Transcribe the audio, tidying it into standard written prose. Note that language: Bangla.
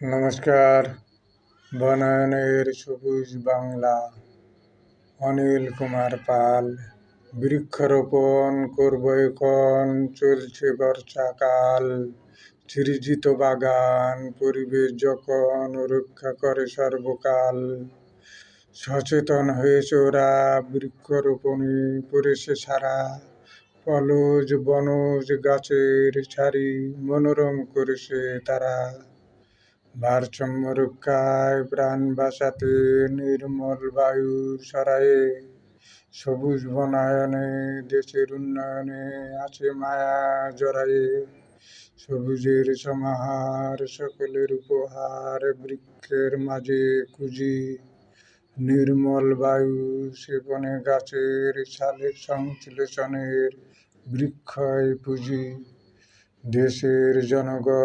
নমস্কার। বনায়নের সবুজ বাংলা। অনিল কুমার পাল। বৃক্ষরোপণ করব এখন, চলছে বর্ষাকাল। সৃজিত বাগান পরিবেশ যখন রক্ষা করে সর্বকাল। সচেতন হয়েছে ওরা, বৃক্ষরোপণে পড়েছে সারা। পলজ বনজ গাছের সারি মনোরম করেছে তারা। ভারসাম্য রক্ষায় প্রাণ বাঁচাতে, নির্মল বায়ু সরায়ে, সবুজ বনায়নে দেশের উন্নয়নে আছে মায়া জড়ায়ে। সবুজের সমাহার সকলের উপহার, বৃক্ষের মাঝে খুঁজি। নির্মল বায়ু সেবনে গাছের ছালের সংশ্লেষণের বৃক্ষই পুঁজি। দেশের জনগণ